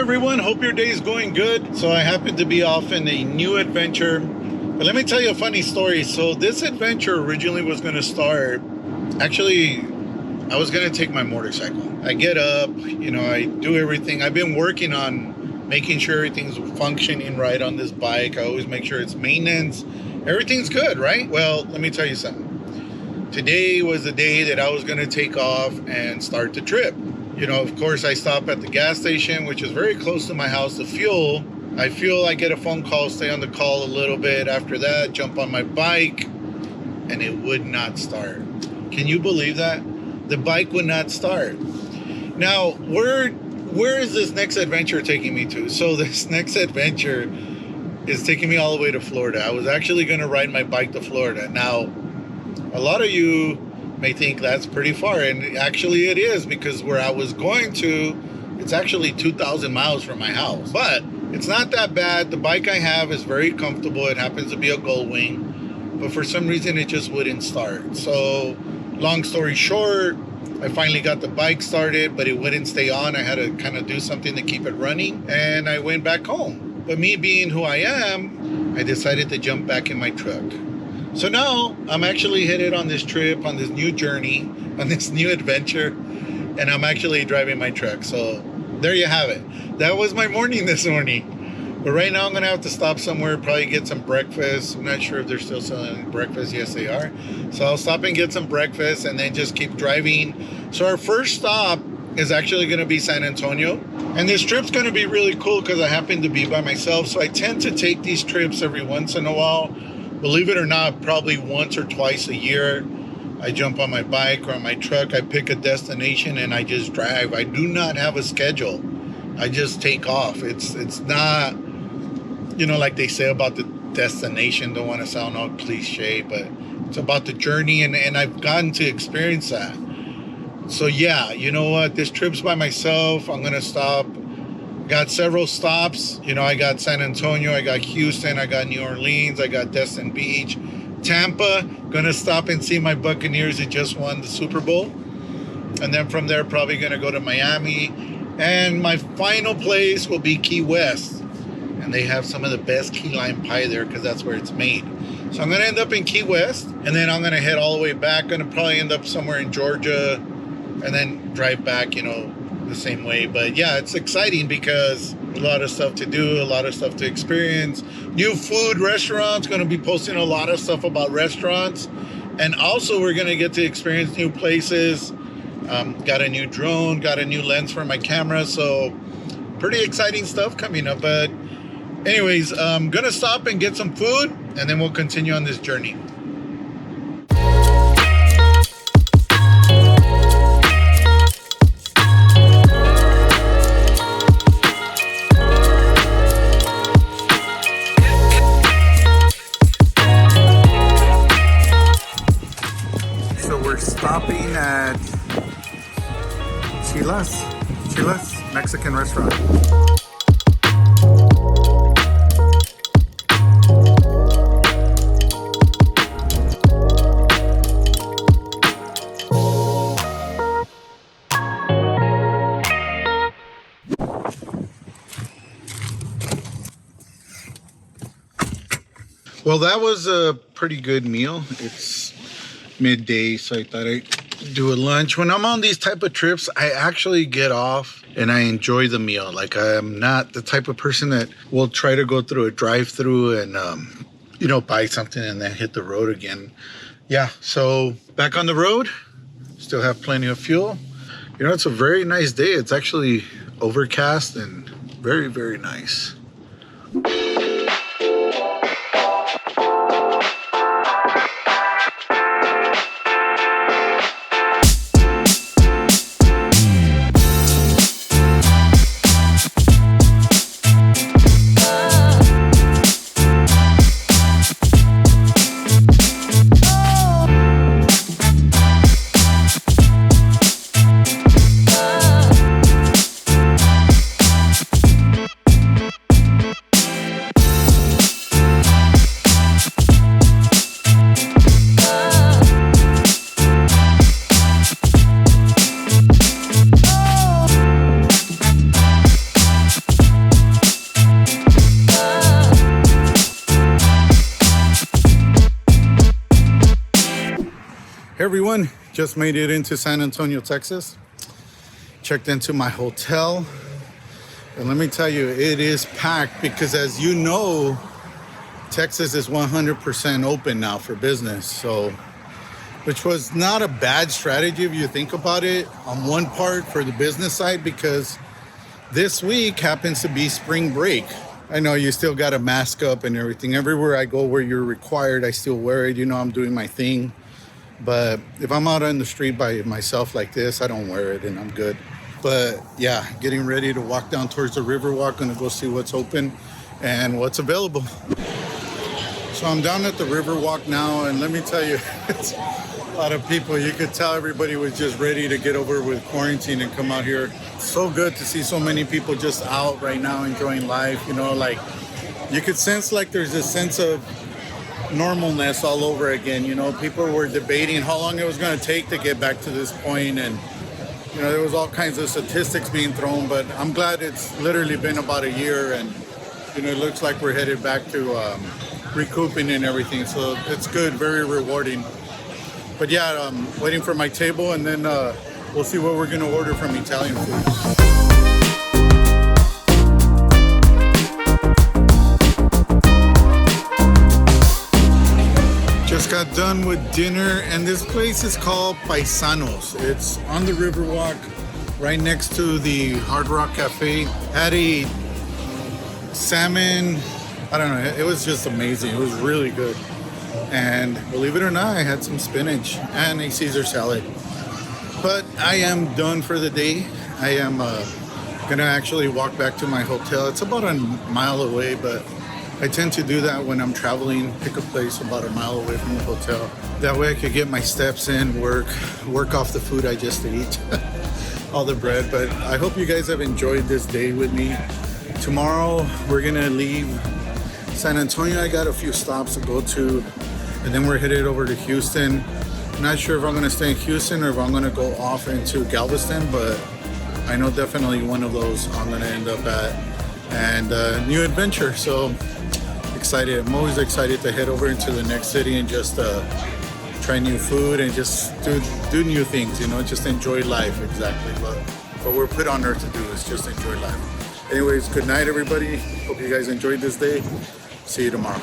everyone, hope your day is going good. So I happen to be off in a new adventure, but let me tell you a funny story. So this adventure originally was going to start, actually I was going to take my motorcycle. I get up, I do everything. I've been working on making sure everything's functioning right on this bike. I always make sure it's maintenance, everything's good, right? Well, let me tell you something. Today was the day that I was going to take off and start the trip. Of course, I stop at the gas station, which is very close to my house, to fuel. I get a phone call, stay on the call a little bit. After that, jump on my bike, and it would not start. Can you believe that? The bike would not start. Now, where is this next adventure taking me to? So this next adventure is taking me all the way to Florida. I was actually going to ride my bike to Florida. Now, a lot of you may think that's pretty far, and actually it is, because where I was going to, it's actually 2,000 miles from my house, but it's not that bad. The bike I have is very comfortable. It happens to be a Goldwing, but for some reason it just wouldn't start. So long story short, I finally got the bike started, but it wouldn't stay on. I had to kind of do something to keep it running, and I went back home. But me being who I am, I decided to jump back in my truck. So now I'm actually headed on this trip, on this new journey, on this new adventure, and I'm actually driving my truck. So there you have it. That was my morning this morning. But right now I'm gonna have to stop somewhere, probably get some breakfast. I'm not sure if they're still selling breakfast. Yes, they are. So I'll stop and get some breakfast and then just keep driving. So our first stop is actually gonna be San Antonio. And this trip's gonna be really cool because I happen to be by myself. So I tend to take these trips every once in a while. Believe it or not, probably once or twice a year, I jump on my bike or on my truck. I pick a destination and I just drive. I do not have a schedule. I just take off. It's not, like they say about the destination. Don't want to sound all cliche, but it's about the journey, and I've gotten to experience that. So yeah, you know what? This trip's by myself. I'm gonna stop. Got several stops. I got San Antonio, I got Houston, I got New Orleans, I got Destin Beach, Tampa. Gonna stop and see my Buccaneers that just won the Super Bowl. And then from there, probably gonna go to Miami. And my final place will be Key West. And they have some of the best key lime pie there because that's where it's made. So I'm gonna end up in Key West, and then I'm gonna head all the way back. Gonna probably end up somewhere in Georgia and then drive back, the same way. But yeah, it's exciting because a lot of stuff to do, a lot of stuff to experience. New food, restaurants, going to be posting a lot of stuff about restaurants. And also we're going to get to experience new places. Got a new drone, got a new lens for my camera. So pretty exciting stuff coming up. But anyways, I'm going to stop and get some food, and then we'll continue on this journey. Stopping at Chila's Mexican restaurant. Well, that was a pretty good meal. It's midday, so I thought I'd do a lunch. When I'm on these type of trips, I actually get off and I enjoy the meal. Like, I'm not the type of person that will try to go through a drive-through and buy something and then hit the road again. Yeah, so back on the road, still have plenty of fuel. It's a very nice day. It's actually overcast and very, very nice. Everyone, just made it into San Antonio, Texas. Checked into my hotel. And let me tell you, it is packed because, as you know, Texas is 100% open now for business. So, which was not a bad strategy if you think about it on one part for the business side, because this week happens to be spring break. I know you still got to mask up and everything. Everywhere I go where you're required, I still wear it. You know, I'm doing my thing. But if I'm out on the street by myself like this, I don't wear it and I'm good. But yeah, getting ready to walk down towards the Riverwalk. Gonna go see what's open and what's available. So I'm down at the Riverwalk now, and let me tell you, it's a lot of people. You could tell everybody was just ready to get over with quarantine and come out here. So good to see so many people just out right now enjoying life. You know, like you could sense like there's a sense of normalness all over again. You know, people were debating how long it was going to take to get back to this point, and you know, there was all kinds of statistics being thrown, but I'm glad it's literally been about a year, and you know, it looks like we're headed back to recouping and everything. So it's good, very rewarding. But yeah, I'm waiting for my table, and then we'll see what we're gonna order from Italian food. Just got done with dinner, and this place is called Paisanos. It's on the Riverwalk, right next to the Hard Rock Cafe. Had a salmon, I don't know, it was just amazing. It was really good. And believe it or not, I had some spinach and a Caesar salad. But I am done for the day. I am gonna actually walk back to my hotel. It's about a mile away, but I tend to do that when I'm traveling, pick a place about a mile away from the hotel. That way I could get my steps in, work off the food I just ate, all the bread. But I hope you guys have enjoyed this day with me. Tomorrow, we're gonna leave San Antonio. I got a few stops to go to, and then we're headed over to Houston. I'm not sure if I'm gonna stay in Houston or if I'm gonna go off into Galveston, but I know definitely one of those I'm gonna end up at. And new adventure, so excited. I'm always excited to head over into the next city and just try new food and just do new things, you know, just enjoy life. Exactly what we're put on earth to do is just enjoy life. Anyways, good night everybody. Hope you guys enjoyed this day. See you tomorrow.